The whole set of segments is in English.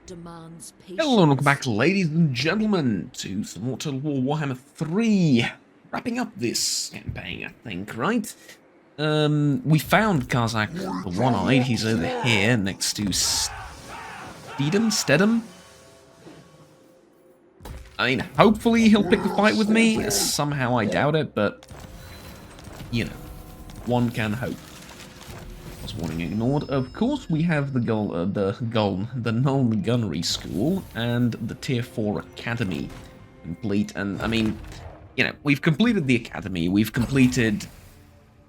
demands patience. Hello and welcome back, ladies and gentlemen, to some more Total War Warhammer 3. Wrapping up this campaign, I think, right? We found Kazakh the One-Eyed. He's over here next to Stedham? I mean, hopefully he'll pick a fight with me. Somehow I doubt it, but, you know, one can hope. Was warning ignored. Of course, we have the Nuln Gunnery School and the Tier 4 Academy complete. And I mean, you know, we've completed the Academy. We've completed,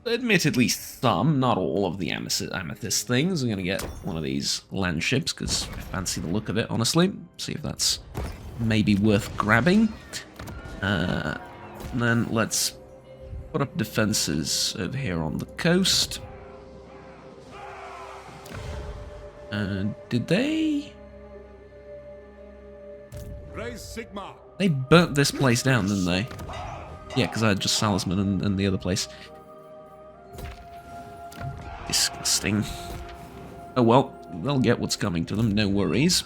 admittedly, some, not all of the Amethyst things. I'm gonna get one of these land ships because I fancy the look of it, honestly. See if that's maybe worth grabbing. And then let's put up defenses over here on the coast. Did they? They burnt this place down, didn't they? Yeah, because I had just Salisman and the other place. Disgusting. Oh well, they'll get what's coming to them, no worries.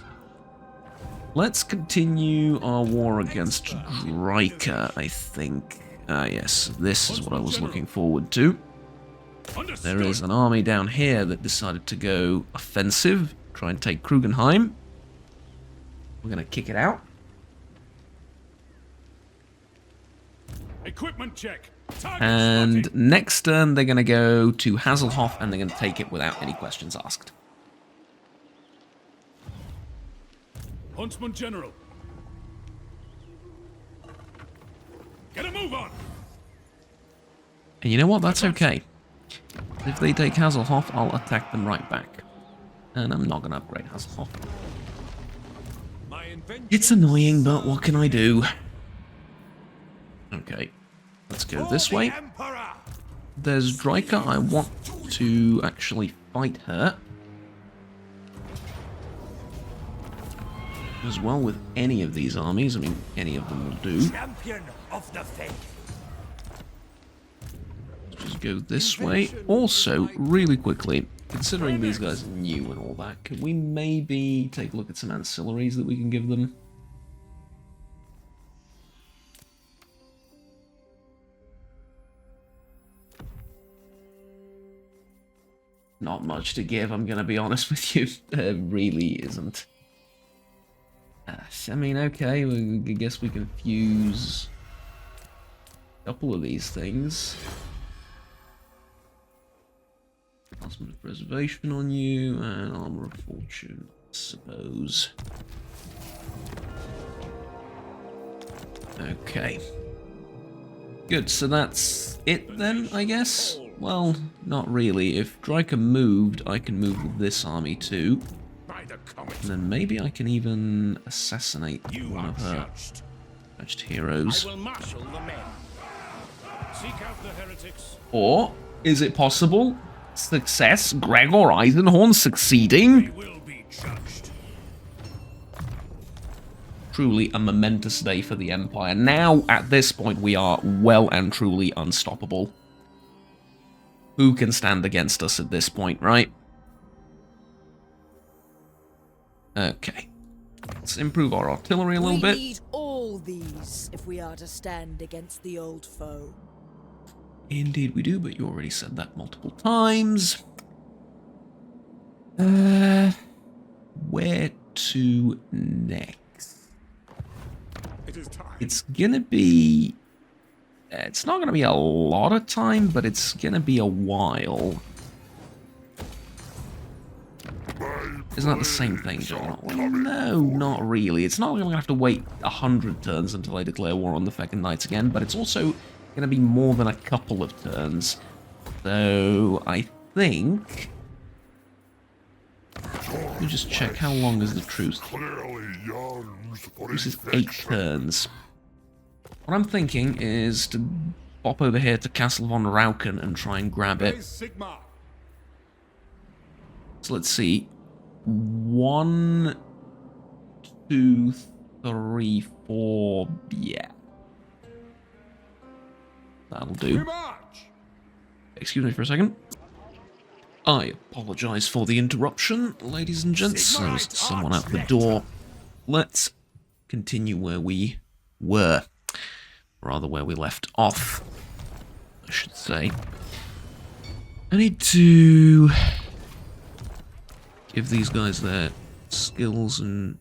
Let's continue our war against Draken, I think. Ah yes, this is what I was looking forward to. There is an army down here that decided to go offensive, try and take Krugenheim. We're gonna kick it out. Equipment check. And next turn they're gonna go to Hazelhoff and they're gonna take it without any questions asked. Huntsman General. Get a move on. And you know what? That's okay. If they take Hazelhoff, I'll attack them right back. And I'm not going to upgrade Hazelhoff. It's annoying, but what can I do? Okay, let's go this way. There's Draken. I want to actually fight her. As well with any of these armies. I mean, any of them will do. Champion of the faith. Just go this way. Also, really quickly, considering these guys are new and all that, could we maybe take a look at some ancillaries that we can give them? Not much to give, I'm gonna be honest with you. There really isn't. I mean, okay, I guess we can fuse a couple of these things. Ultimate of Preservation on you, and Armor of Fortune, I suppose. Okay. Good, so that's it then, I guess? Well, not really. If Draken moved, I can move with this army too. And then maybe I can even assassinate one of her judged heroes. Or, is it possible? Success, Gregor Eisenhorn succeeding? Truly a momentous day for the Empire. Now, at this point, we are well and truly unstoppable. Who can stand against us at this point, right? Okay. Let's improve our artillery a little bit. We need all these if we are to stand against the old foe. Indeed we do, but you already said that multiple times. Where to next? It's gonna be... It's not gonna be a lot of time, but it's gonna be a while. Isn't that the same thing, John? Well, no, not really. It's not like I'm gonna have to wait 100 turns until I declare war on the Feckin' Knights again, but it's also gonna be more than a couple of turns. So, I think... Let me just check, how long is the truce? This is 8 turns. What I'm thinking is to pop over here to Castle von Draken and try and grab it. So let's see. 1, 2, 3, 4. Yeah. That'll do. Excuse me for a second. I apologise for the interruption, ladies and gents. There was someone at the door. Let's continue where we were. Rather, where we left off, I should say. I need to give these guys their skills and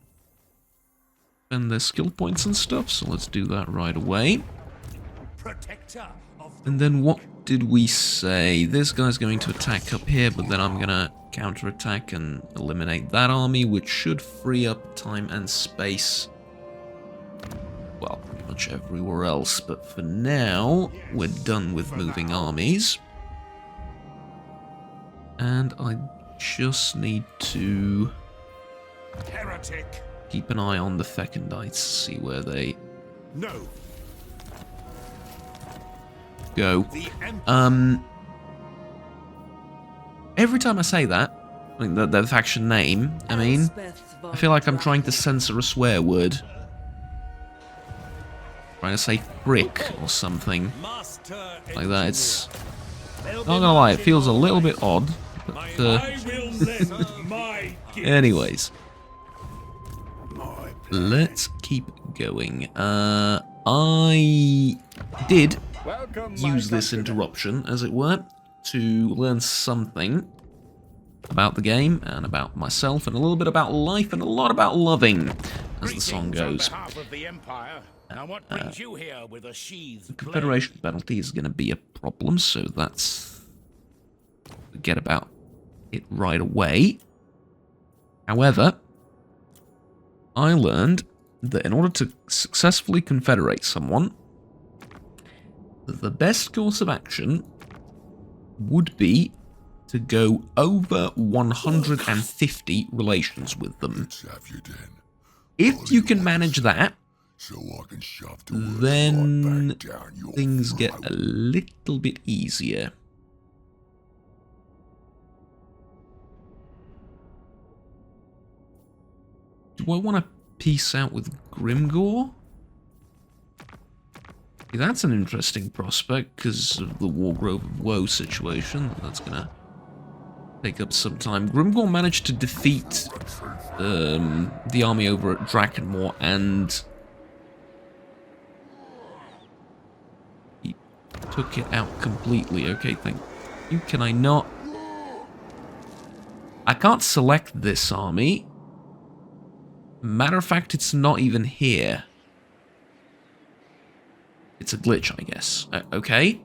their skill points and stuff, so let's do that right away. Protector of And then what did we say? This guy's going to attack up here, but then I'm gonna counterattack and eliminate that army, which should free up time and space. Well, pretty much everywhere else, but for now, we're done with moving armies. And I just need to heretic. keep an eye on the Fecondites, see where they No. go. The Empire. Every time I say that, I mean, the faction name, I mean, Elspeth von I feel like I'm trying to Draken. censor a swear word. Trying to say frick or something like that. It's not gonna lie, it feels a little bit odd. But, I will lend my gift. anyways, let's keep going. I did use this interruption, as it were, to learn something about the game and about myself and a little bit about life and a lot about loving, as the song goes. Now what brings you here with a sheathed Confederation penalty is going to be a problem, so that's... forget about it right away. However, I learned that in order to successfully confederate someone, the best course of action would be to go over 150 relations with them. If you can manage that, then things get a little bit easier. Do I want to peace out with Grimgore? That's an interesting prospect because of the Wargrove of Woe situation. That's gonna take up some time. Grimgore managed to defeat the army over at Drakenmoor, and he took it out completely. Okay, thank you. Can I not? I can't select this army. Matter of fact, it's not even here. It's a glitch, I guess. Okay.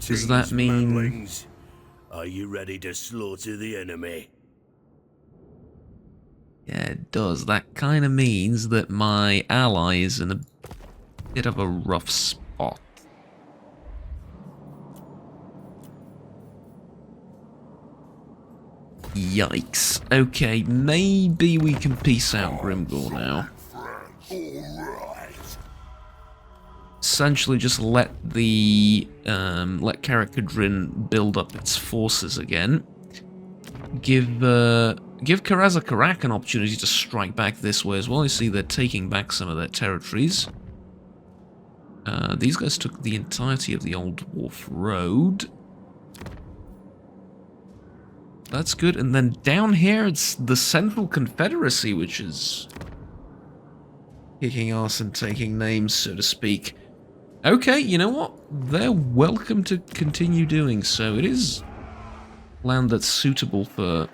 Does that mean... manlings. Are you ready to slaughter the enemy? Yeah, it does. That kind of means that my ally is in a bit of a rough spot. Yikes. Okay, maybe we can peace out Grimgore now. Essentially just let the let Karakadrin build up its forces again. Give Karaza Karak an opportunity to strike back this way as well. You see they're taking back some of their territories. These guys took the entirety of the Old Wharf Road. That's good. And then down here it's the Central Confederacy, which is kicking ass and taking names, so to speak. Okay, you know what? They're welcome to continue doing so. It is land that's suitable for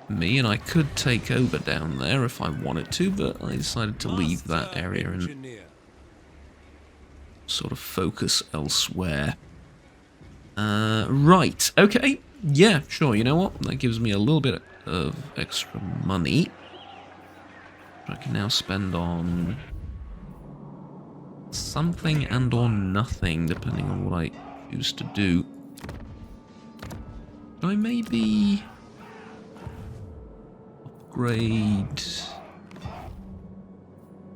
me, and I could take over down there if I wanted to, but I decided to leave that area and sort of focus elsewhere. Right, okay. Yeah, sure, you know what? That gives me a little bit of extra money. I can now spend on something and or nothing, depending on what I choose to do. Could I maybe upgrade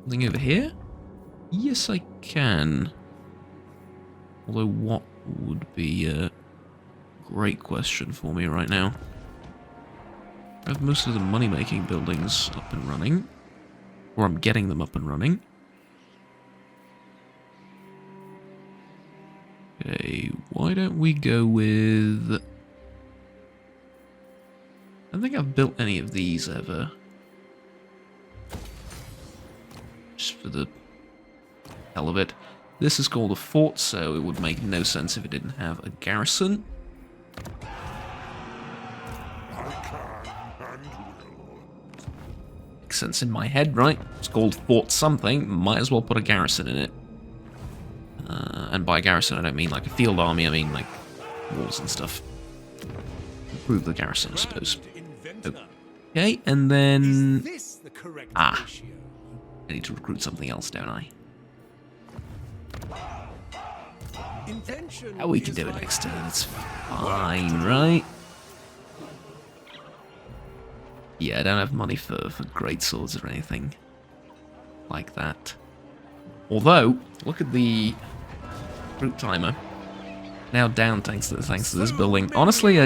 something over here? Yes, I can. Although what would be a great question for me right now. I have most of the money-making buildings up and running. Or I'm getting them up and running. Okay, why why don't we go with... I don't think I've built any of these ever. Just for the hell of it. This is called a fort, so it would make no sense if it didn't have a garrison. Makes sense in my head, right? It's called Fort something, might as well put a garrison in it. And by garrison I don't mean like a field army, I mean like walls and stuff. Improve the garrison, I suppose. Okay, and then... I need to recruit something else, don't I? Oh, we can do it next turn, it's fine, right? Yeah, I don't have money for great swords or anything like that. Although, look at the recruit timer. Now down thanks to this building. Honestly,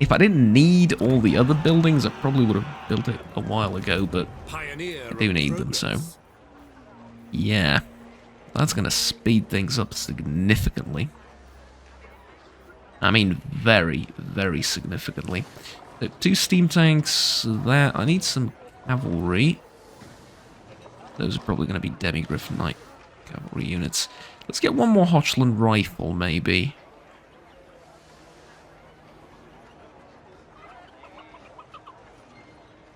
if I didn't need all the other buildings, I probably would have built it a while ago, but I do need them, so... Yeah. That's going to speed things up significantly. I mean, very, very significantly. So 2 steam tanks there. I need some cavalry. Those are probably going to be Demigriff Knight cavalry units. Let's get one more Hochland rifle, maybe.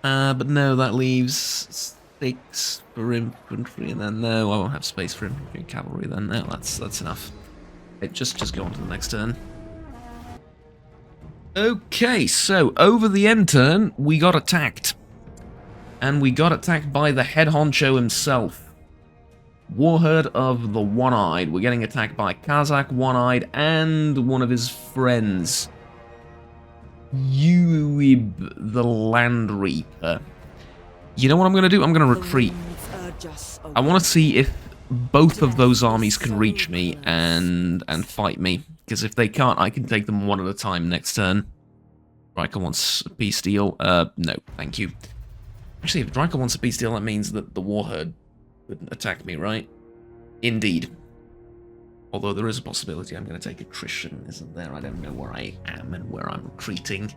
But no, that leaves 6 for infantry, and then no, I won't have space for infantry and cavalry. Then no, that's enough. Just go on to the next turn. Okay, so over the end turn, we got attacked. And we got attacked by the head honcho himself. Warherd of the One-Eyed. We're getting attacked by Kazakh One-Eyed and one of his friends. Uib the Land Reaper. You know what I'm going to do? I'm going to retreat. I want to see if both of those armies can reach me and fight me. Because if they can't, I can take them one at a time next turn. Riker wants a peace deal. No, thank you. Actually, if Riker wants a peace deal, that means that the Warherd wouldn't attack me, right? Indeed. Although there is a possibility I'm going to take attrition, isn't there? I don't know where I am and where I'm retreating.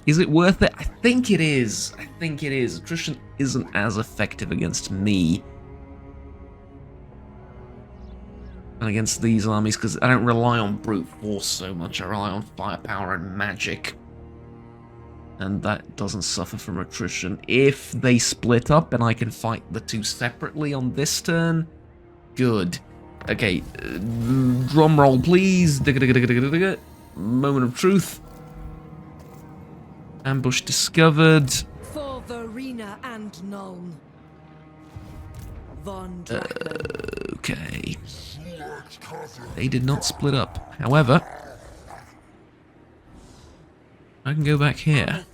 Is it worth it? I think it is. I think it is. Attrition isn't as effective against me and against these armies, because I don't rely on brute force so much. I rely on firepower and magic. And that doesn't suffer from attrition. If they split up and I can fight the two separately on this turn, good. Okay, drum roll please. Moment of truth. Ambush discovered. For Verena and Nuln. Von Draken. Okay. They did not split up. However, I can go back here.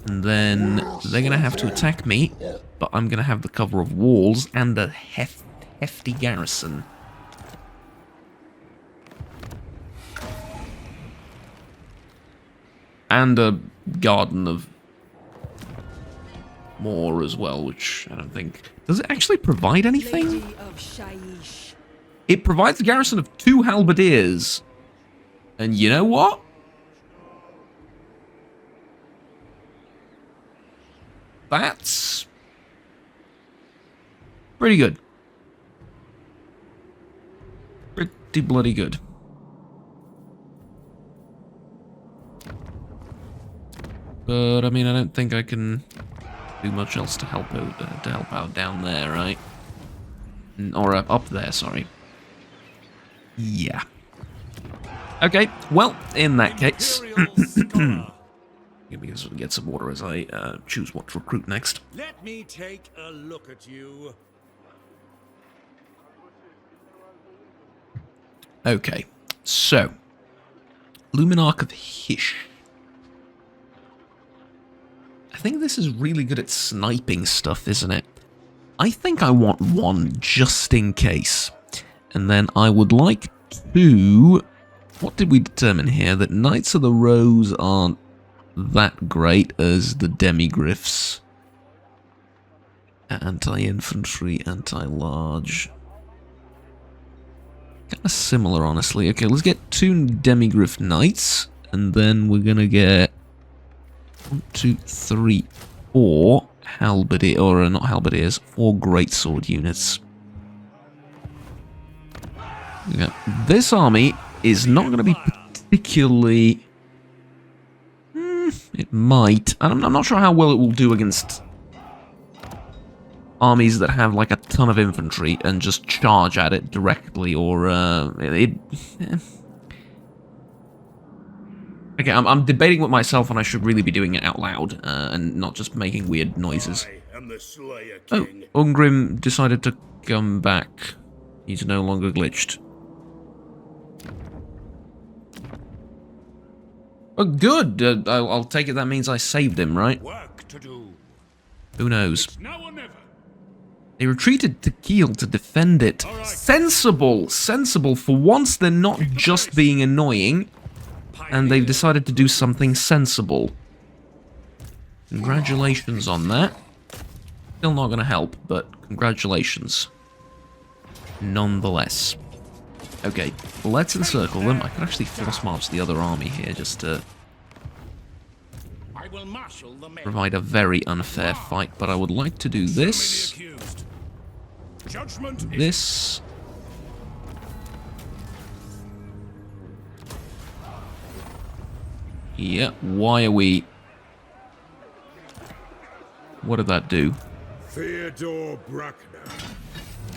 And then they're going to have to attack me, but I'm going to have the cover of walls and a hefty garrison. And a garden of more as well, which I don't think... Does it actually provide anything? It provides a garrison of 2 halberdiers. And you know what? That's pretty good. Pretty bloody good. But I mean, I don't think I can do much else to help out down there, right? Or up there, sorry. Yeah. Okay. Well, in that case. Because we get some water as I choose what to recruit next. Let me take a look at you. Okay, so Luminarch of Hish. I think this is really good at sniping stuff, isn't it? I think I want one just in case. And then I would like to... What did we determine here? That Knights of the Rose aren't that great as the Demigriffs. Anti-infantry, anti-large. Kind of similar, honestly. Okay, let's get 2 Demigryph Knights, and then we're gonna get 1, 2, 3, 4 halberdier, or not halberdiers, 4 greatsword units. Yeah. This army is not going to be particularly... it might. I'm not sure how well it will do against armies that have like a ton of infantry and just charge at it directly, or Okay, I'm debating with myself, and I should really be doing it out loud and not just making weird noises. I am the Slayer Oh, King. Ungrim decided to come back. He's no longer glitched. Oh, good. I'll take it that means I saved him, right? Work to do. Who knows? Now or never. They retreated to Kiel to defend it. All right. Sensible! Sensible. For once, they're not just being annoying, and they've decided to do something sensible. Congratulations on that. Still not going to help, but congratulations. Nonetheless. Okay, let's encircle them. I could actually force march the other army here just to I will marshal the men. provide a very unfair fight, but I would like to do this, Many accused. Judgment is this, yeah, why are we... What did that do? Theodore Bruckner.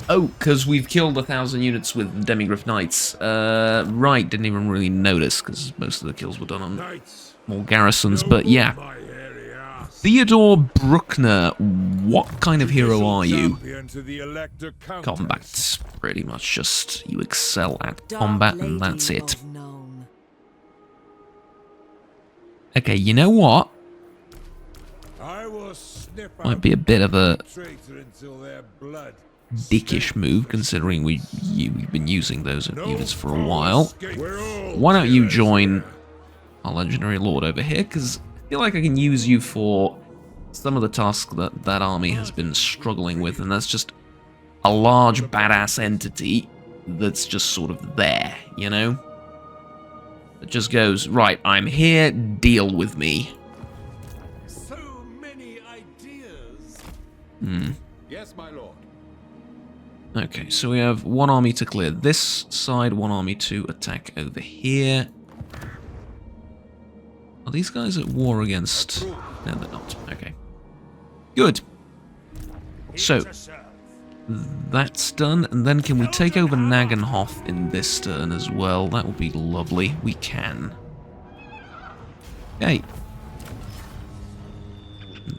Oh, because we've killed 1,000 units with Demigryph Knights. Right, didn't even really notice, because most of the kills were done on Knights. more garrisons, but yeah. My hairy ass. Theodore Bruckner, what kind of hero are you? Champion to the Elector Countess. Combat, pretty much just you excel at Dark combat, and Lady that's it. of Nome. Okay, you know what? I will snip Might out be a bit of a traitor until their blood. dickish move, considering we've been using those units for a while. We're all Why don't you killers join here. our legendary lord over here? Because I feel like I can use you for some of the tasks that that army has been struggling with, and that's just a large badass entity that's just sort of there, you know? It just goes, right, I'm here, deal with me. So many ideas. Yes, my lord. Okay, so we have one army to clear this side, one army to attack over here. Are these guys at war against... No, they're not. Okay. Good. So, To serve. that's done, and then can we take over Nagenhof in this turn as well? That would be lovely. We can. Okay.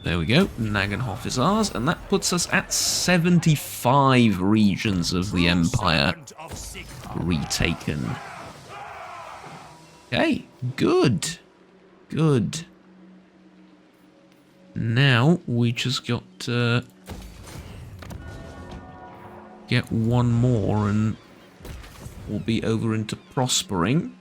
There we go. Nagenhof is ours, and that puts us at 75 regions of the Empire Servant of Sigmar. retaken. Okay, good. Good. Now, we just got to get one more, and we'll be over into prospering.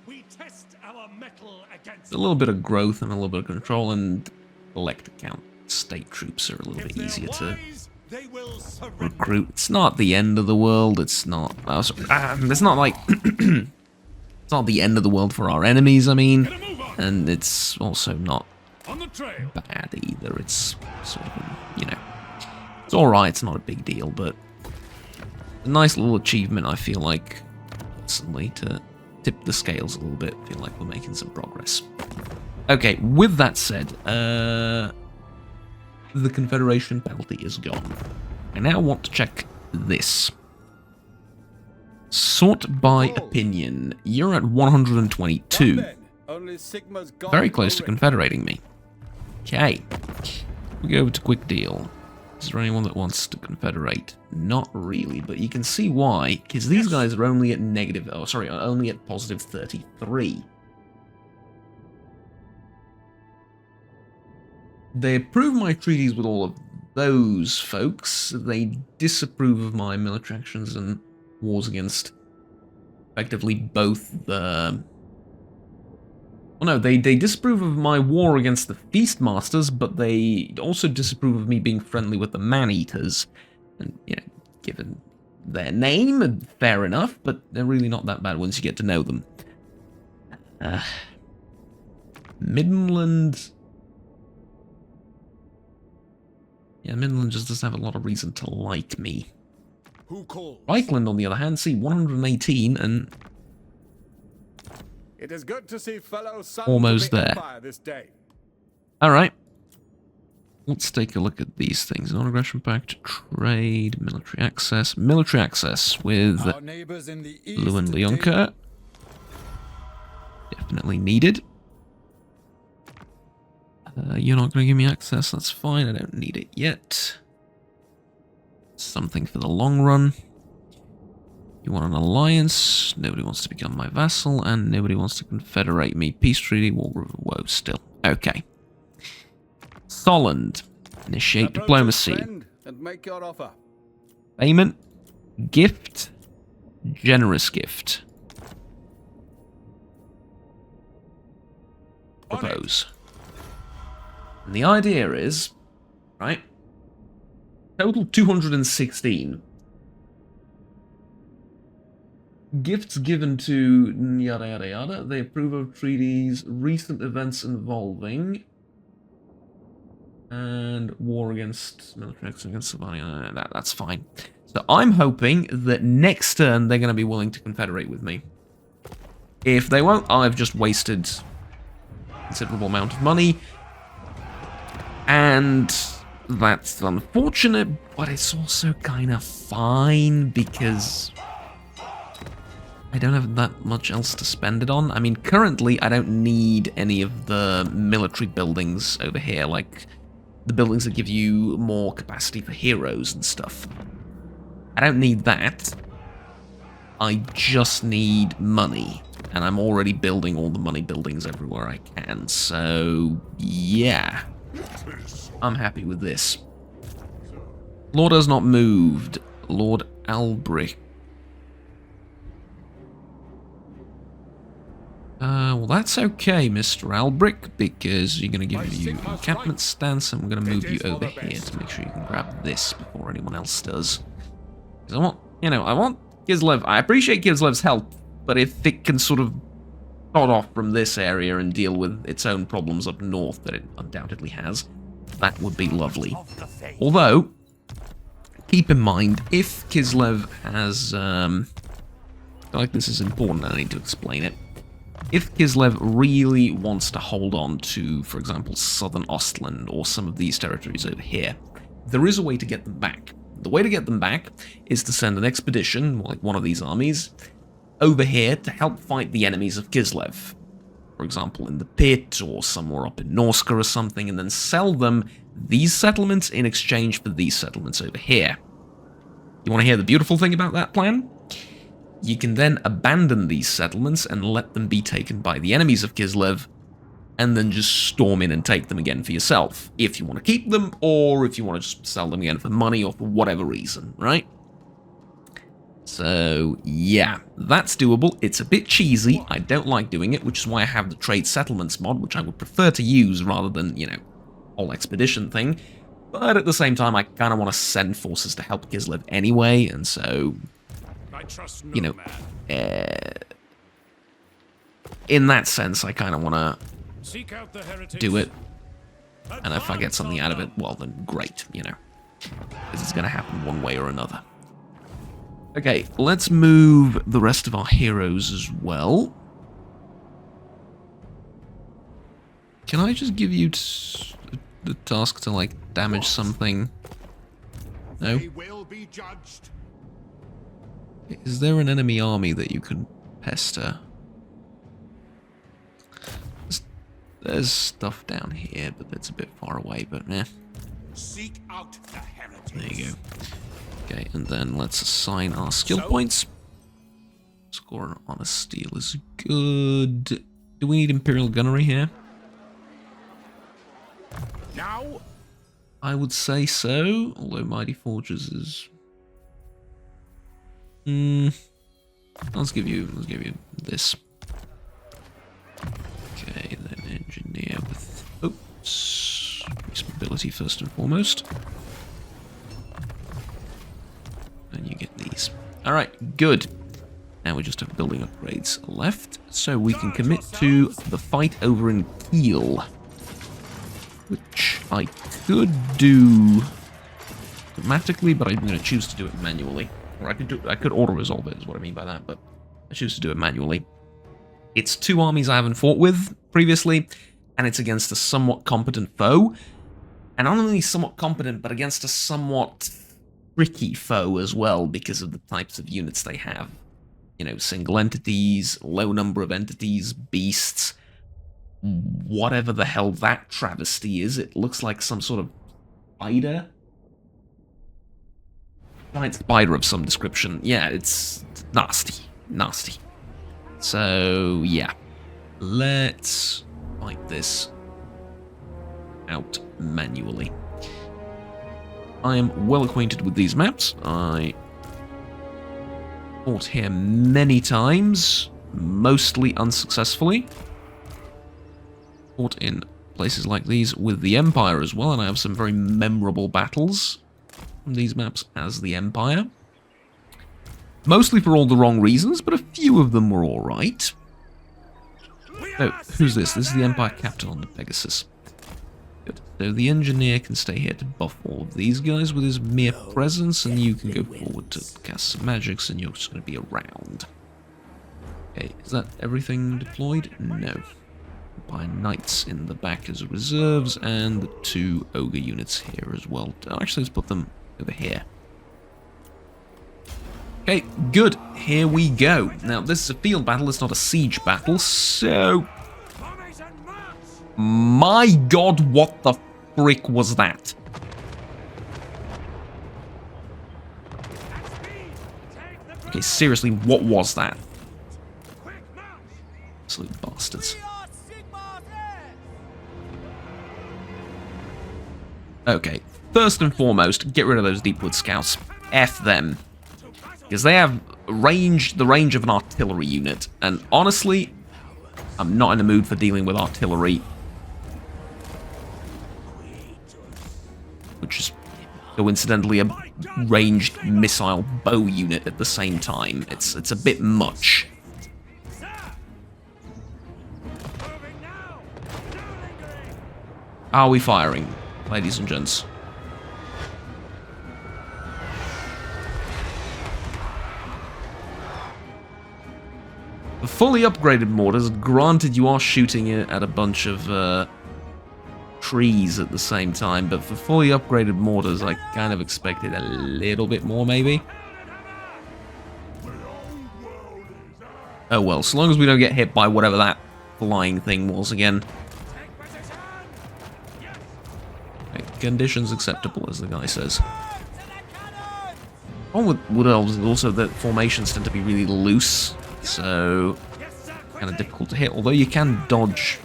We test our mettle against A little bit of growth and a little bit of control, and elect account state troops are a little bit they're easier to wise, they will surrender. recruit. It's not the end of the world. It's not. It's not like it's not the end of the world for our enemies. I mean, Gonna move on. and it's also not On the trail. bad either. It's sort of, you know, it's all right. It's not a big deal, but a nice little achievement. I feel like constantly to tip the scales a little bit. Feel like we're making some progress. Okay, with that said, the Confederation penalty is gone. I now want to check this. Sort by opinion. You're at 122. Very close to confederating me. Okay. We go over to quick deal. Is there anyone that wants to confederate? Not really, but you can see why. Because these guys are only at negative... Oh, sorry, are only at positive 33. They approve my treaties with all of those folks. They disapprove of my military actions and wars against effectively both the... Well, no, they disapprove of my war against the Feastmasters, but they also disapprove of me being friendly with the Man-Eaters. And, you know, given their name, fair enough, but they're really not that bad once you get to know them. Midland... Yeah, Midland just doesn't have a lot of reason to like me. Who calls? Reichland, on the other hand, see, 118 and It is good to see fellow sons almost of the there. Empire this day. Alright. Let's take a look at these things. Non-aggression pact, trade, military access. Military access with Our neighbors in the east Lou and today- Leonka. Definitely needed. You're not going to give me access, that's fine. I don't need it yet. Something for the long run. You want an alliance. Nobody wants to become my vassal, and nobody wants to confederate me. Peace treaty, war of woe still. Okay. Solent. Initiate Approach us, diplomacy. friend, and make your offer. Payment. Gift. Generous gift. Propose. And the idea is, right? Total 216. Gifts given to yada yada yada. They approve of treaties, recent events involving, and war against military action against Sylvania. That's fine. So I'm hoping that next turn they're going to be willing to confederate with me. If they won't, I've just wasted a considerable amount of money. And that's unfortunate, but it's also kind of fine because I don't have that much else to spend it on. I mean, currently I don't need any of the military buildings over here, like the buildings that give you more capacity for heroes and stuff. I don't need that. I just need money, and I'm already building all the money buildings everywhere I can, so yeah. I'm happy with this. Lord has not moved. Lord Albric. Well, that's okay, Mr. Albric, because you're going to give you encampment stance, and we're going to move you over here to make sure you can grab this before anyone else does. Because I want, you know, I want Kislev. I appreciate Kislev's help, but if it can sort of start off from this area and deal with its own problems up north that it undoubtedly has, that would be lovely. Although, keep in mind, if Kislev has, I feel like this is important, I need to explain it. If Kislev really wants to hold on to, for example, southern Ostland or some of these territories over here, there is a way to get them back. The way to get them back is to send an expedition, like one of these armies, over here to help fight the enemies of Kislev. For example, in the pit or somewhere up in Norska or something, and then sell them these settlements in exchange for these settlements over here. You want to hear the beautiful thing about that plan? You can then abandon these settlements and let them be taken by the enemies of Kislev, and then just storm in and take them again for yourself, if you want to keep them, or if you want to just sell them again for money or for whatever reason, right? So, yeah, that's doable. It's a bit cheesy. I don't like doing it, which is why I have the trade settlements mod, which I would prefer to use rather than, you know, whole expedition thing. But at the same time, I kind of want to send forces to help Kislev anyway, and so, I trust no you know, man. in that sense, I kind of want to Seek out the heritage. do it. And if I get something out of it, well, then great, you know. Because it's going to happen one way or another. Okay, let's move the rest of our heroes as well. Can I just give you the task to, like, damage something? No? They will be judged. Is there an enemy army that you can pester? There's stuff down here, but that's a bit far away, but eh. Seek out the heritage. There you go. Okay, and then let's assign our skill points. Score on a steel is good. Do we need Imperial Gunnery here? Now, I would say so, although Mighty Forges is... let's give you this. Okay, durability first and foremost. And you get these. Alright, good. Now we just have building upgrades left, so we can commit to the fight over in Kiel. Which I could do automatically, but I'm going to choose to do it manually. Or I could auto-resolve it, is what I mean by that, but I choose to do it manually. It's 2 armies I haven't fought with previously, and it's against a somewhat competent foe. And not only somewhat competent, but against a somewhat tricky foe as well, because of the types of units they have. You know, single entities, low number of entities, beasts, whatever the hell that travesty is. It looks like some sort of spider. Giant spider of some description. Yeah, it's nasty. Nasty. So, yeah. Let's fight this out manually. I am well acquainted with these maps. I fought here many times, mostly unsuccessfully. Fought in places like these with the Empire as well, and I have some very memorable battles from these maps as the Empire. Mostly for all the wrong reasons, but a few of them were alright. Oh, who's this? This is the Empire Captain on the Pegasus. Good. So the Engineer can stay here to buff all of these guys with his mere presence, and you can go forward to cast some magics, and you're just going to be around. Okay, is that everything deployed? No. By Knights in the back as reserves, and the 2 Ogre units here as well. Actually, let's put them over here. Okay, good. Here we go. Now, this is a field battle, it's not a siege battle, so... My god, what the frick was that? Okay, seriously, what was that? Absolute bastards. Okay, first and foremost, get rid of those Deepwood Scouts. F them. Because they have the range of an artillery unit. And honestly, I'm not in the mood for dealing with artillery. Which is coincidentally a ranged missile bow unit at the same time. It's a bit much. Are we firing, ladies and gents? The fully upgraded mortars, granted you are shooting it at a bunch of trees at the same time, but for fully upgraded mortars I kind of expected a little bit more maybe. Oh well, so long as we don't get hit by whatever that flying thing was again. Okay, conditions acceptable, as the guy says. On with Wood Elves is also that formations tend to be really loose, so kind of difficult to hit, although you can dodge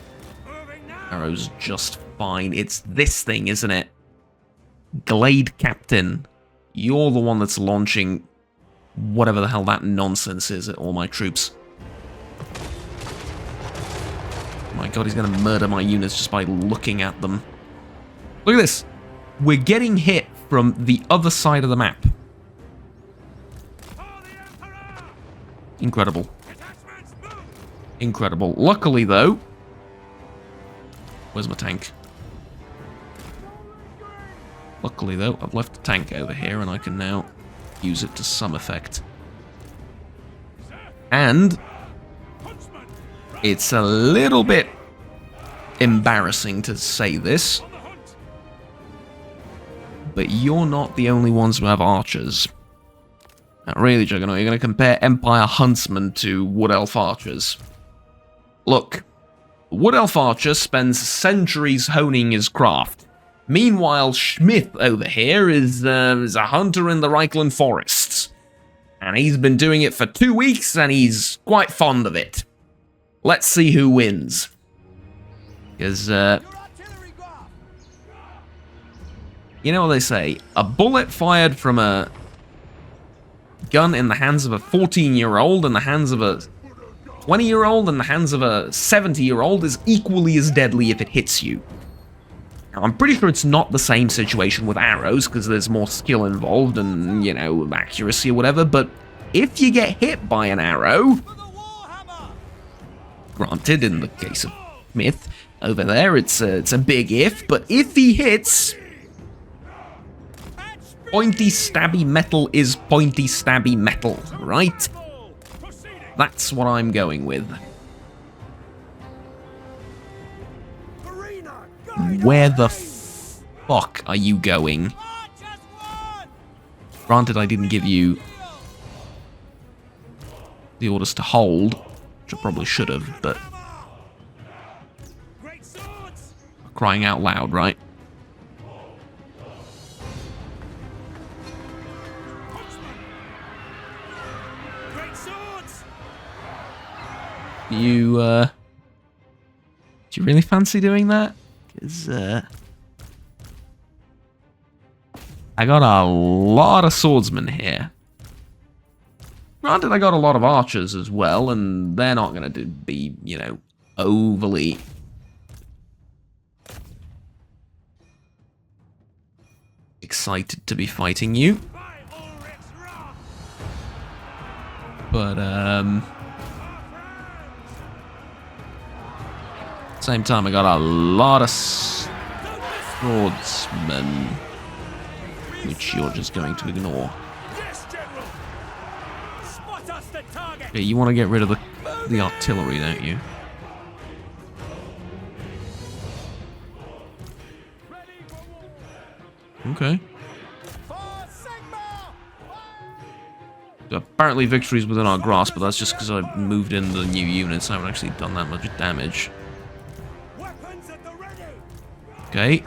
arrows just fine. It's this thing, isn't it? Glade Captain. You're the one that's launching whatever the hell that nonsense is at all my troops. My god, he's going to murder my units just by looking at them. Look at this. We're getting hit from the other side of the map. Incredible. Incredible. Luckily, though... Where's my tank? Luckily, though, I've left the tank over here, and I can now use it to some effect. And... it's a little bit embarrassing to say this, but you're not the only ones who have archers. Now, really, Juggernaut, you're going to compare Empire Huntsmen to Wood Elf Archers. Look, Wood Elf Archer spends centuries honing his craft. Meanwhile, Schmith over here is a hunter in the Reichland forests. And he's been doing it for 2 weeks, and he's quite fond of it. Let's see who wins. Because, you know what they say, a bullet fired from a gun in the hands of a 14-year-old, in the hands of a 20-year-old, in the hands of a 70-year-old is equally as deadly if it hits you. I'm pretty sure it's not the same situation with arrows, because there's more skill involved and, you know, accuracy or whatever, but if you get hit by an arrow, granted, in the case of Myth, over there, it's a big if, but if he hits, pointy stabby metal is pointy stabby metal, right? That's what I'm going with. Where the fuck are you going? Granted, I didn't give you the orders to hold, which I probably should have, but crying out loud, right? Do you really fancy doing that? Because, I got a lot of swordsmen here. Granted, I got a lot of archers as well, and they're not going to be, you know, overly excited to be fighting you. But, same time, I got a lot of swordsmen, which you're just going to ignore. Yeah, you want to get rid of the artillery, don't you? Okay. Apparently victory's within our grasp, but that's just because I've moved in the new units. I haven't actually done that much damage. Okay.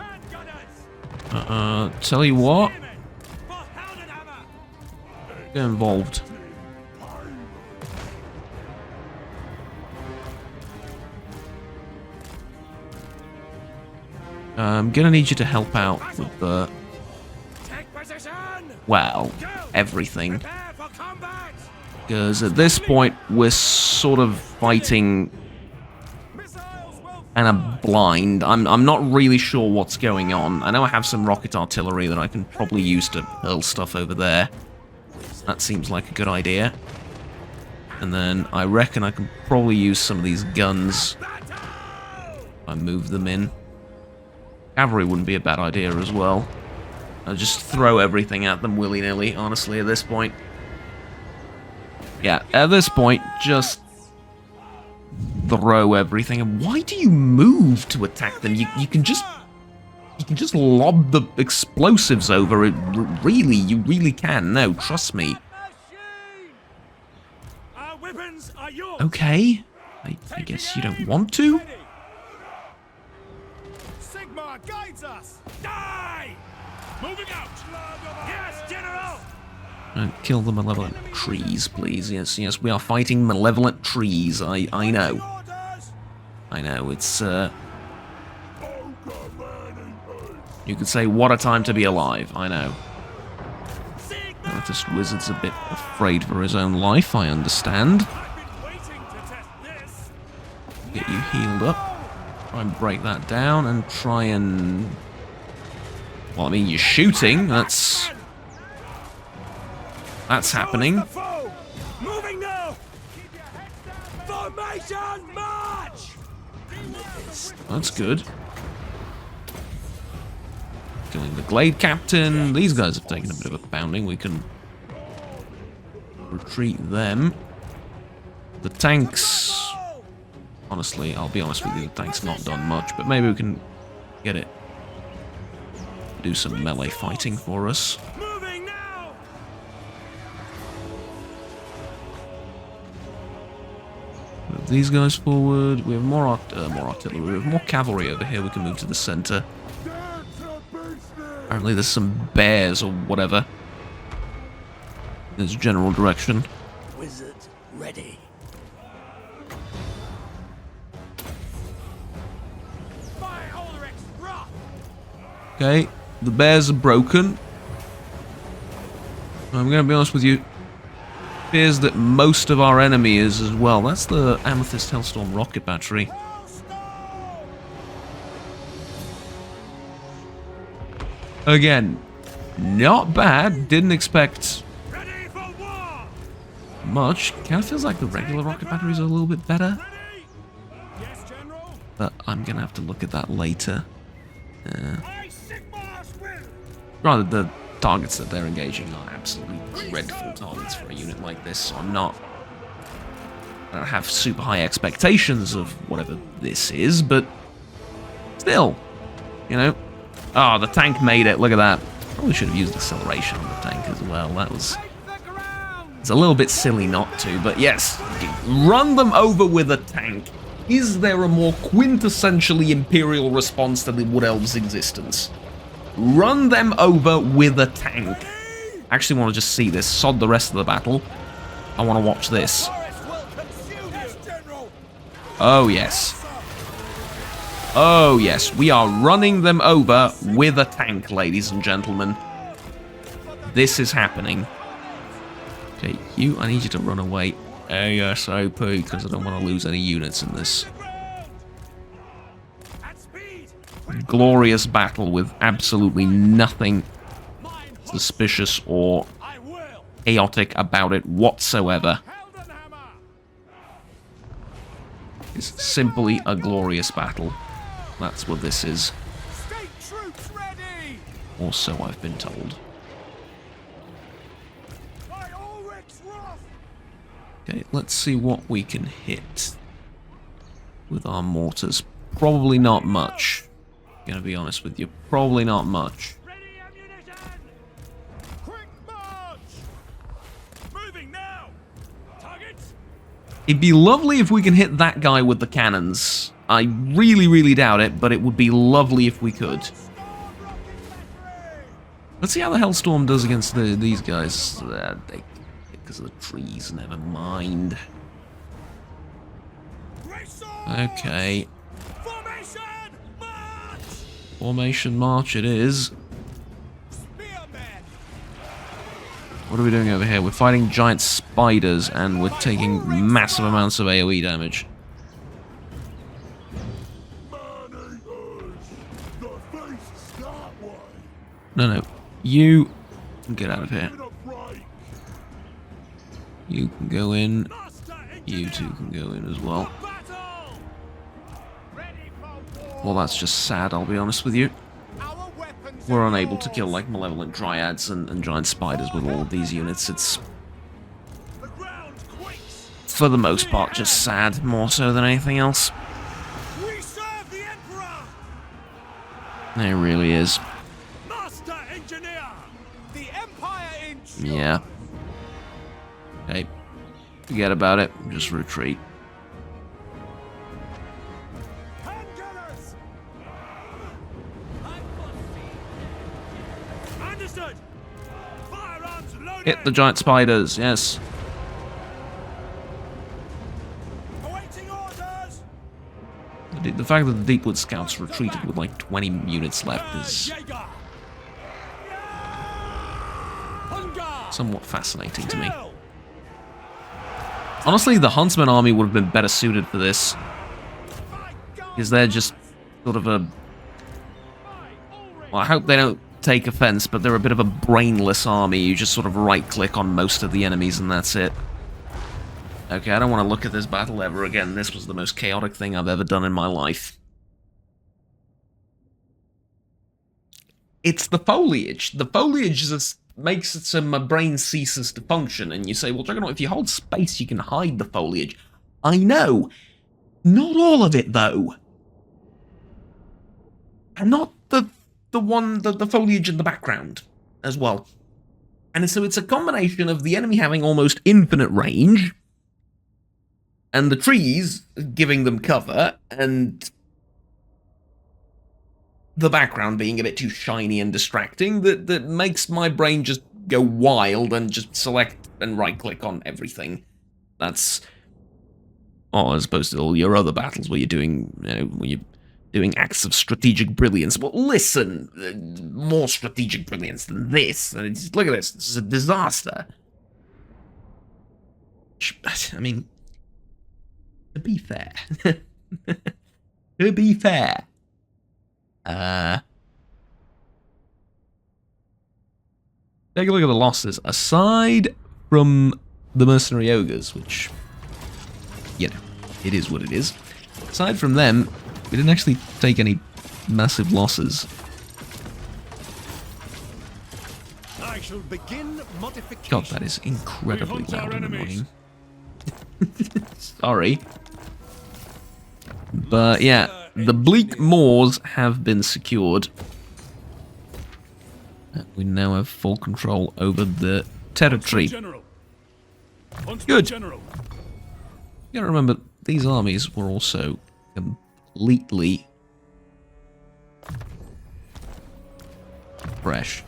Tell you what. Get involved. I'm gonna need you to help out with the... well, everything. Because at this point, we're sort of fighting... and I'm blind. I'm not really sure what's going on. I know I have some rocket artillery that I can probably use to hurl stuff over there. That seems like a good idea. And then I reckon I can probably use some of these guns if I move them in. Cavalry wouldn't be a bad idea as well. I'll just throw everything at them willy-nilly, honestly, at this point. Yeah, at this point, just throw everything. And why do you move to attack them? You can just lob the explosives over it. Really, you really can. No, trust me. Okay, I guess you don't want to. Guides us. Die! Moving out. Yes, General. Don't kill the malevolent trees, please. Yes, we are fighting malevolent trees. I know. I know. It's you could say what a time to be alive. I know. This wizard's a bit afraid for his own life. I understand. Get you healed up. Try and break that down and try and... well, I mean, you're shooting. That's happening. Moving now. Formation march. That's good. Killing the Glade Captain. These guys have taken a bit of a pounding. We can retreat them. The tanks... honestly, I'll be honest with you, the tank's not done much, but maybe we can get it to do some melee fighting for us. Moving now. Move these guys forward. We have more artillery. We have more cavalry over here. We can move to the center. Apparently there's some bears or whatever. There's a general direction. Wizard ready. Okay, the bears are broken. I'm going to be honest with you. It appears that most of our enemy is as well. That's the Amethyst Hellstorm rocket battery. Again, not bad. Didn't expect Ready for war! much. Kind of feels like the regular rocket batteries are a little bit better. Ready? Yes, General. But I'm going to have to look at that later. I Sigmar's will! Rather, the targets that they're engaging are absolutely dreadful targets for a unit like this, so I don't have super high expectations of whatever this is, but still, you know. Oh, the tank made it. Look at that. Probably should have used acceleration on the tank as well. That was... It's a little bit silly not to, but yes. Run them over with a tank. Is there a more quintessentially Imperial response to the Wood Elves' existence? Run them over with a tank. I actually want to just see this. Sod the rest of the battle. I want to watch this. Oh, yes. Oh, yes. We are running them over with a tank, ladies and gentlemen. This is happening. Okay, you, I need you to run away ASAP, because I don't want to lose any units in this glorious battle with absolutely nothing suspicious or chaotic about it whatsoever. It's simply a glorious battle. That's what this is. Or so I've been told. Okay, let's see what we can hit with our mortars. Probably not much. Gonna be honest with you. Probably not much. It'd be lovely if we can hit that guy with the cannons. I really, really doubt it, but it would be lovely if we could. Let's see how the Hellstorm does against these guys. Because of the trees, never mind. Okay. Formation march it is. What are we doing over here? We're fighting giant spiders and we're taking massive amounts of AoE damage. No. You can get out of here. You can go in. You two can go in as well. Well, that's just sad, I'll be honest with you. We're unable to kill, like, malevolent dryads and giant spiders with all of these units. It's, for the most part, just sad, more so than anything else. It really is. Yeah. Okay. Forget about it. Just retreat. Hit the giant spiders, yes. The fact that the Deepwood Scouts retreated with like 20 units left is somewhat fascinating to me. Honestly, the Huntsman army would have been better suited for this, because they're just sort of a... Well, I hope they don't take offense, but they're a bit of a brainless army. You just sort of right-click on most of the enemies and that's it. Okay, I don't want to look at this battle ever again. This was the most chaotic thing I've ever done in my life. It's the foliage. The foliage just makes it so my brain ceases to function, and you say, well, Juggernaut, if you hold space, you can hide the foliage. I know. Not all of it, though. And not the foliage in the background as well. And so it's a combination of the enemy having almost infinite range, and the trees giving them cover, and the background being a bit too shiny and distracting, that makes my brain just go wild and just select and right-click on everything. That's... Oh, as opposed to all your other battles where you're doing, you know, where you're doing acts of strategic brilliance. Well, listen, more strategic brilliance than this. Look at this. This is a disaster. I mean, to be fair, to be fair, take a look at the losses. Aside from the mercenary ogres, which, you know, it is what it is. Aside from them, we didn't actually take any massive losses. I shall begin modification. God, that is incredibly We hunt our loud and enemies. annoying. Sorry. But yeah, the bleak moors have been secured. We now have full control over the territory. General. Hunt Good. General. You gotta remember, these armies were also completely fresh.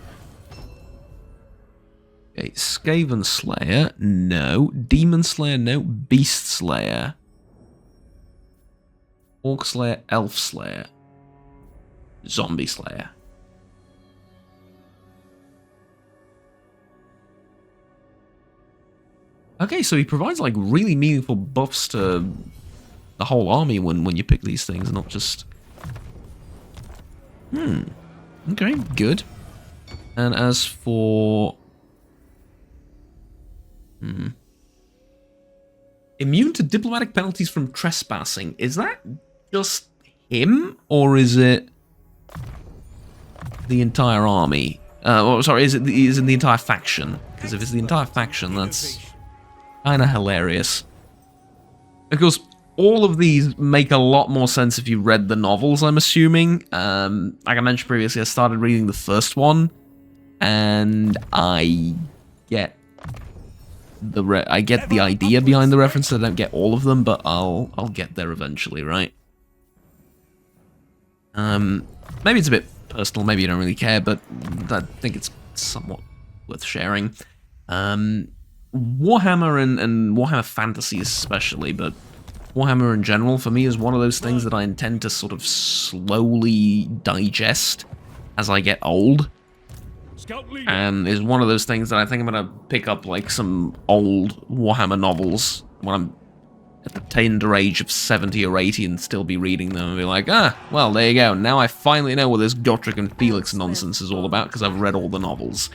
Okay, Skaven Slayer, no. Demon Slayer, no. Beast Slayer. Orc Slayer, Elf Slayer. Zombie Slayer. Okay, so he provides like really meaningful buffs to the whole army when you pick these things, not just... Okay, good. And as for... Immune to diplomatic penalties from trespassing. Is that just him, or is it the entire army? Sorry, is it the entire faction? Because if it's the entire faction, that's kind of hilarious. Of course, all of these make a lot more sense if you read the novels, I'm assuming. Like I mentioned previously, I started reading the first one, and I get the idea behind the reference. I don't get all of them, but I'll get there eventually, right? Maybe it's a bit personal, maybe you don't really care, but I think it's somewhat worth sharing. Warhammer and Warhammer Fantasy especially, but Warhammer in general for me is one of those things that I intend to sort of slowly digest as I get old. Scout leader. And is one of those things that I think I'm going to pick up like some old Warhammer novels when I'm at the tender age of 70 or 80 and still be reading them and be like, well, there you go. Now I finally know what this Gotrek and Felix nonsense is all about because I've read all the novels.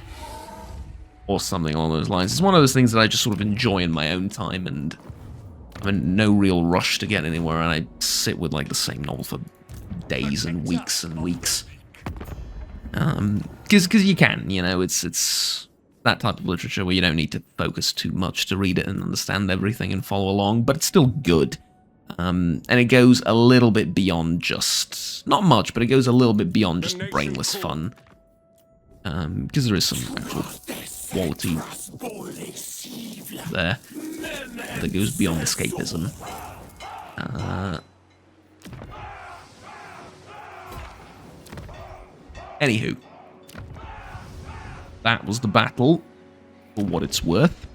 Or something along those lines. It's one of those things that I just sort of enjoy in my own time, and I'm in no real rush to get anywhere, and I sit with like the same novel for days and weeks and weeks. Because you can, you know, it's that type of literature where you don't need to focus too much to read it and understand everything and follow along, but it's still good. And it goes a little bit beyond just, not much, but it goes a little bit beyond just brainless fun. Because there is some actual quality there that goes beyond escapism. Anywho, that was the battle, for what it's worth.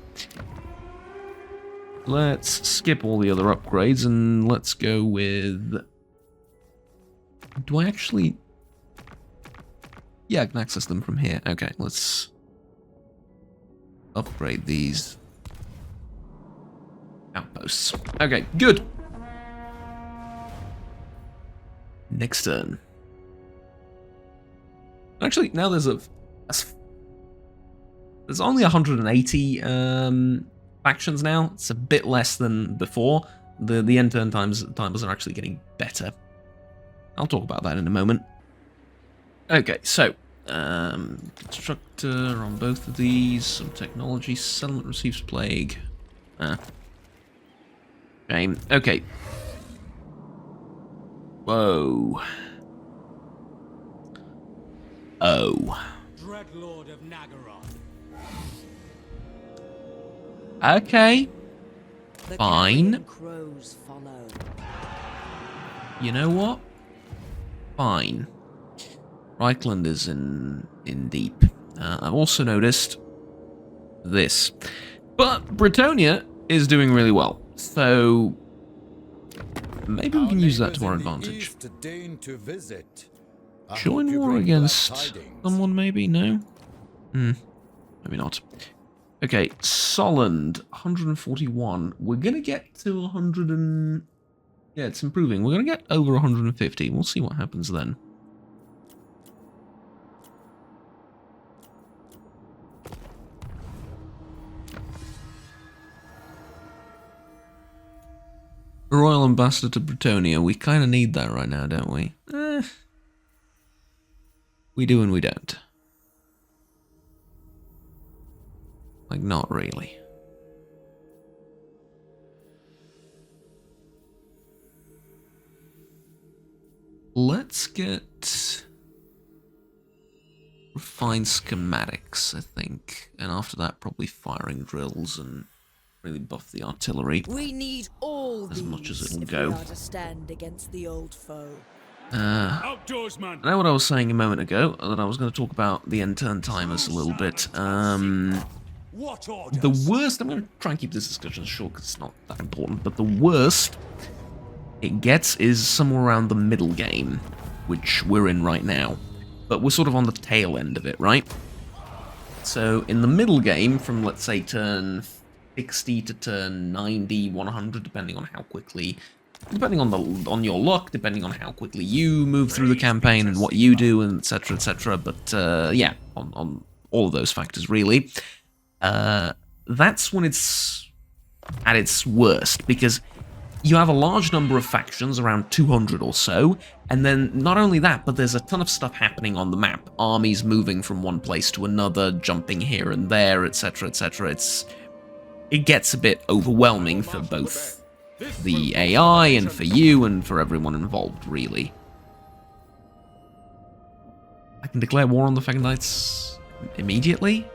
Let's skip all the other upgrades and let's go with... Do I actually... Yeah, I can access them from here. Okay, let's upgrade these outposts. Okay, good. Next turn. Actually, now there's only 180 factions now. It's a bit less than before. The end turn timers are actually getting better. I'll talk about that in a moment. Okay, so constructor on both of these. Some technology. Settlement receives plague. Shame. Okay. Whoa. Oh. Dreadlord of Nagaroth. Okay. The Fine. carrion crows follow. You know what? Fine. Reichland is in deep. I've also noticed this. But Britonia is doing really well. So maybe we can use that to our advantage. Join war against someone, maybe? No? Maybe not. Okay, Solland, 141. We're going to get to 100 and... Yeah, it's improving. We're going to get over 150. We'll see what happens then. A royal ambassador to Britonia. We kind of need that right now, don't we? We do and we don't. Like, not really. Let's get refined schematics, I think. And after that, probably firing drills and really buff the artillery. We need all as much as it'll if go. we are to stand against the old foe. Outdoors, man. I know what I was saying a moment ago, that I was going to talk about the end turn timers a little bit. What orders? The worst, I'm going to try and keep this discussion short because it's not that important, but the worst it gets is somewhere around the middle game, which we're in right now. But we're sort of on the tail end of it, right? So in the middle game, from let's say turn 60 to turn 90, 100, depending on how quickly, depending on your luck, depending on how quickly you move through the campaign and what you do, and etc., etc. But yeah, on all of those factors, really. That's when it's at its worst, because you have a large number of factions, around 200 or so, and then not only that, but there's a ton of stuff happening on the map. Armies moving from one place to another, jumping here and there, etc., etc. It gets a bit overwhelming for both the AI and for you and for everyone involved, really. I can declare war on the Faganites immediately.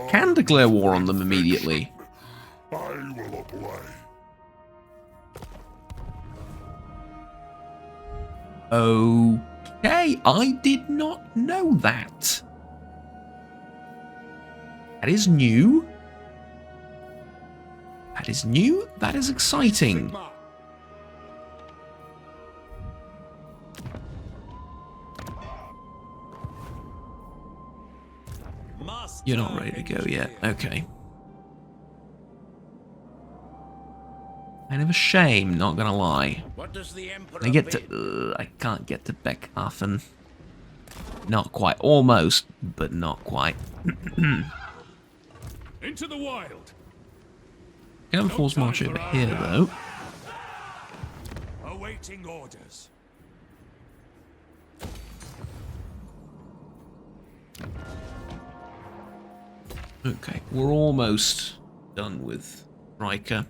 Can declare war on them immediately. I will obey. Okay, I did not know that. That is new. That is new. That is exciting. You're not ready to go yet. Okay. Kind of a shame, not gonna lie. What does the Emperor I get to... I can't get to Beckhafen. Not quite. Almost, but not quite. Into the wild. Can have a force march over here, though. Awaiting orders. Okay, we're almost done with Riker.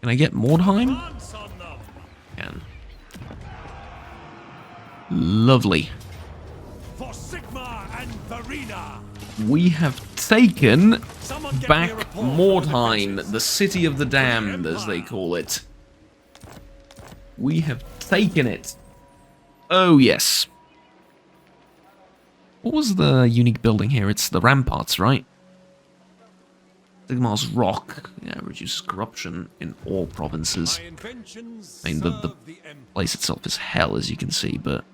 Can I get Mordheim? Advance on them. Can. Lovely. For Sigma and Verena. We have taken Someone get me back a report from Mordheim, defenses. the city of the damned, as they call it. We have taken it. Oh, yes. What was the unique building here? It's the ramparts, right? Sigmar's Rock. Yeah, reduces corruption in all provinces. My inventions I mean, the serve the Empire. place itself is hell, as you can see, but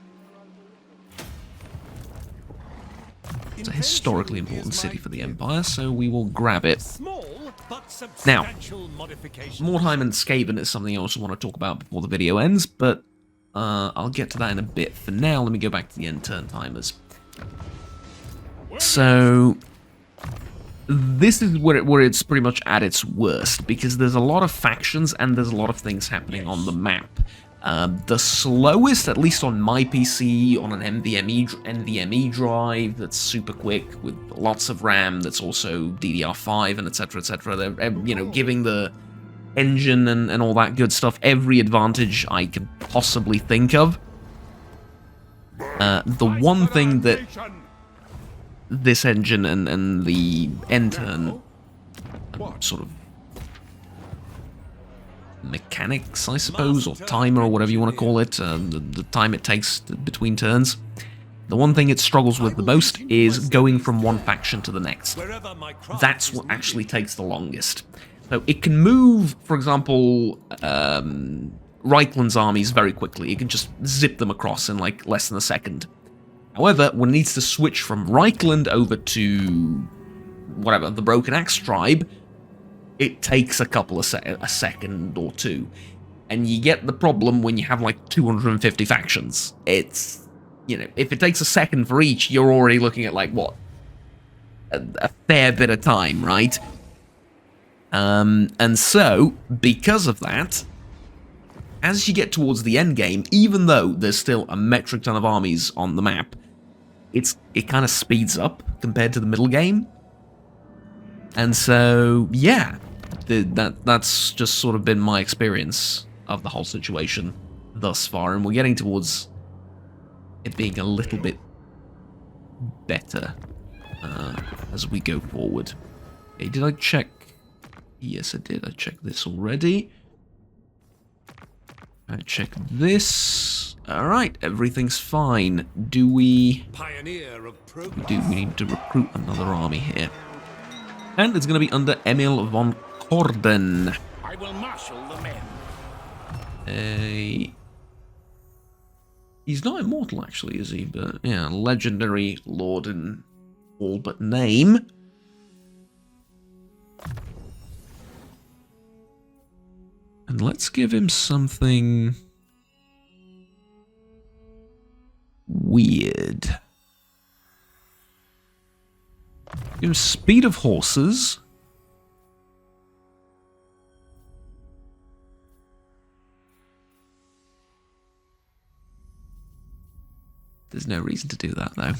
it's a historically important city for the Empire, so we will grab it. Small but substantial modifications. Mordheim and Skaven is something I also want to talk about before the video ends, but I'll get to that in a bit. For now, let me go back to the end turn timers. So this is where it's pretty much at its worst, because there's a lot of factions and there's a lot of things happening on the map. The slowest, at least on my PC, on an NVMe drive that's super quick with lots of RAM, that's also DDR5 and etc. etc. They're, you know, giving the engine and all that good stuff every advantage I can possibly think of. The one thing that this engine and the end turn sort of mechanics, I suppose, or timer, or whatever you want to call it, the time it takes between turns. The one thing it struggles with the most is going from one faction to the next. That's what actually takes the longest. So it can move, for example, Reichland's armies very quickly. It can just zip them across in like less than a second. However, when it needs to switch from Reichland over to whatever, the Broken Axe tribe, it takes a couple of a second or two. And you get the problem when you have like 250 factions. It's, you know, if it takes a second for each, you're already looking at like, what? A fair bit of time, right? And so, because of that, as you get towards the end game, even though there's still a metric ton of armies on the map, it kind of speeds up compared to the middle game. And so, yeah, that's just sort of been my experience of the whole situation thus far, and we're getting towards it being a little bit better as we go forward. Okay, did I check? Yes, I did. I checked this already. I checked this. Alright, everything's fine. Do we... Pioneer of progress. We need to recruit another army here. And it's going to be under Emil von Korden. I will marshal the men. He's not immortal, actually, is he? But, yeah, legendary lord in all but name. And let's give him something weird. Give him speed of horses. There's no reason to do that, though.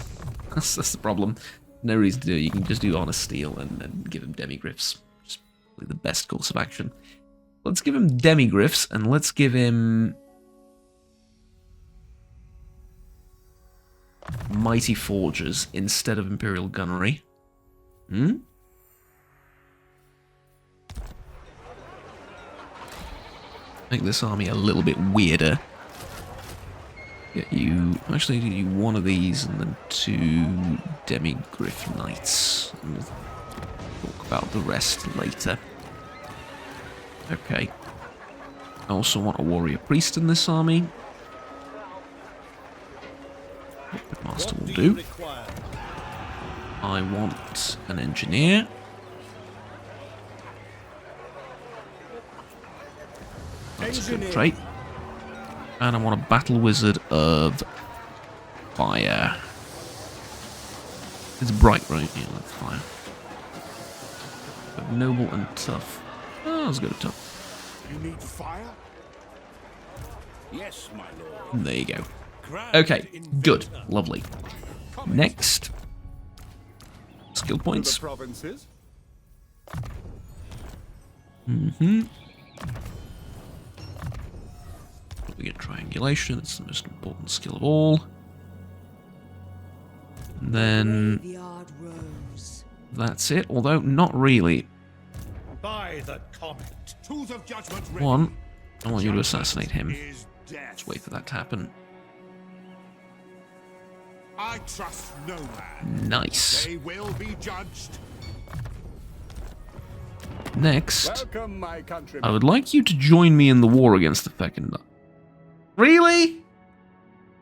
That's the problem. No reason to do it. You can just do honest steel and give him demigriffs. Just probably the best course of action. Let's give him demigriffs, and let's give him mighty forgers instead of imperial gunnery. Make this army a little bit weirder. Get you... Actually, get you one of these and then 2 demigriff knights. And we'll talk about the rest later. Okay. I also want a warrior priest in this army. What master will do. I want an engineer. That's a good trait. And I want a battle wizard of fire. It's bright, right? Yeah, that's fire. But noble and tough. Oh, let's go to tough. You need fire? Yes, my lord. There you go. Okay, good. Lovely. Next. Skill points. Provinces. We get triangulation. It's the most important skill of all. And then Graveyard Rose. that's it, although not really. By the comet. Tools of judgment ready. One, I want you to assassinate him. Is death. Let's wait for that to happen. I trust no man. Nice. They will be judged. Next, Welcome, my countrymen. I would like you to join me in the war against the Fekindar. Really?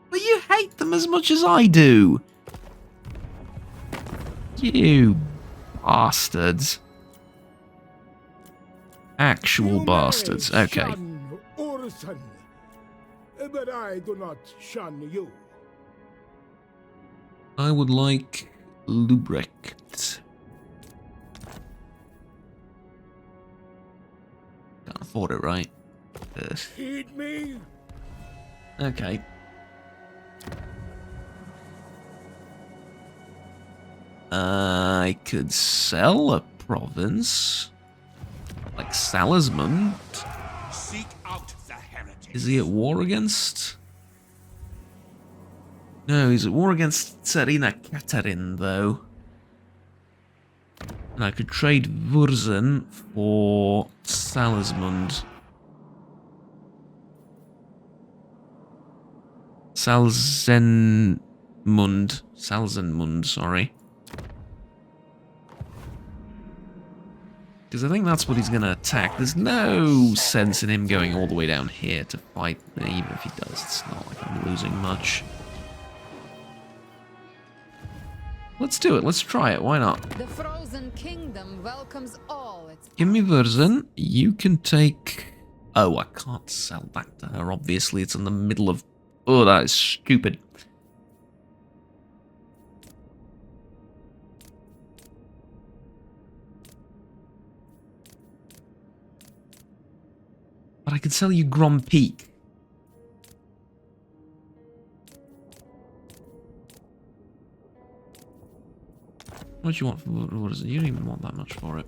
But you hate them as much as I do. You bastards. Actual bastards. Okay. Shun Urson, but I do not shun you. I would like Lubrecht. Can't afford it, right? Heed me. Okay. I could sell a province. Like Salismund. Seek out the heretic. Is he at war against? No, he's at war against Tsarina Katarin, though. And I could trade Wurzen for Salismund. Salzenmund, sorry. Because I think that's what he's going to attack. There's no sense in him going all the way down here to fight me. Even if he does, it's not like I'm losing much. Let's do it. Let's try it. Why not? The Frozen Kingdom welcomes all its... Give me Wurzen. You can take... Oh, I can't sell that to her. Obviously, it's in the middle of... Oh, that is stupid. But I could sell you Grom Peak. What do you want for, what is it? You don't even want that much for it.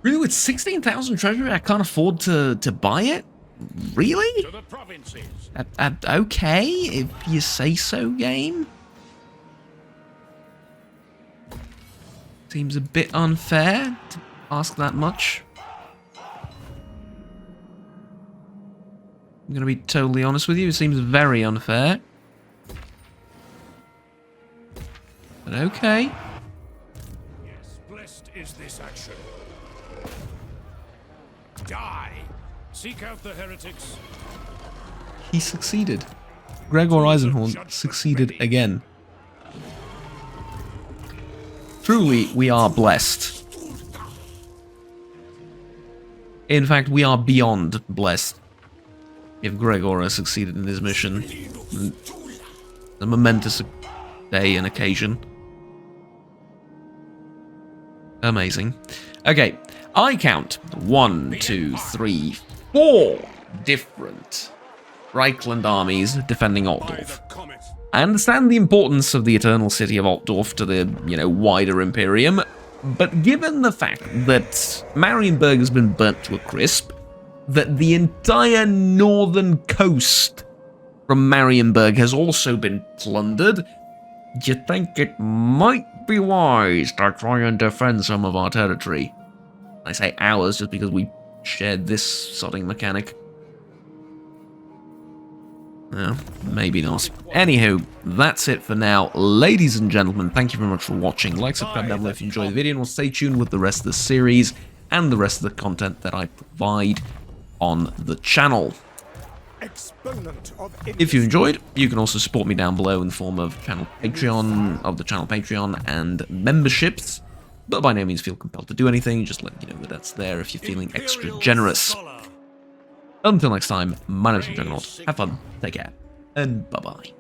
Really, with 16,000 treasury, I can't afford to buy it? Really? To the provinces. Okay, if you say so, game. Seems a bit unfair to ask that much. I'm gonna be totally honest with you, it seems very unfair. But okay. Yes, blessed is this action. Die! Seek out the heretics. He succeeded. Gregor Eisenhorn succeeded again. Truly, we are blessed. In fact, we are beyond blessed. If Gregor has succeeded in this mission. A momentous day and occasion. Amazing. Okay, I count 1, 2, 3, 4 different Reichland armies defending Altdorf. I understand the importance of the Eternal City of Altdorf to the, wider Imperium, but given the fact that Marienburg has been burnt to a crisp, that the entire northern coast from Marienburg has also been plundered, do you think it might be wise to try and defend some of our territory? I say ours just because we shared this sodding mechanic. No, maybe not. Anywho, that's it for now. Ladies and gentlemen, thank you very much for watching. Like, subscribe down below if you enjoyed the video, and we'll stay tuned with the rest of the series and the rest of the content that I provide on the channel. If you enjoyed, you can also support me down below in the form of the channel Patreon and memberships. But by no means feel compelled to do anything, just let you know that that's there if you're feeling extra generous. Until next time, my name is Juggernaut. Have fun, take care, and bye-bye.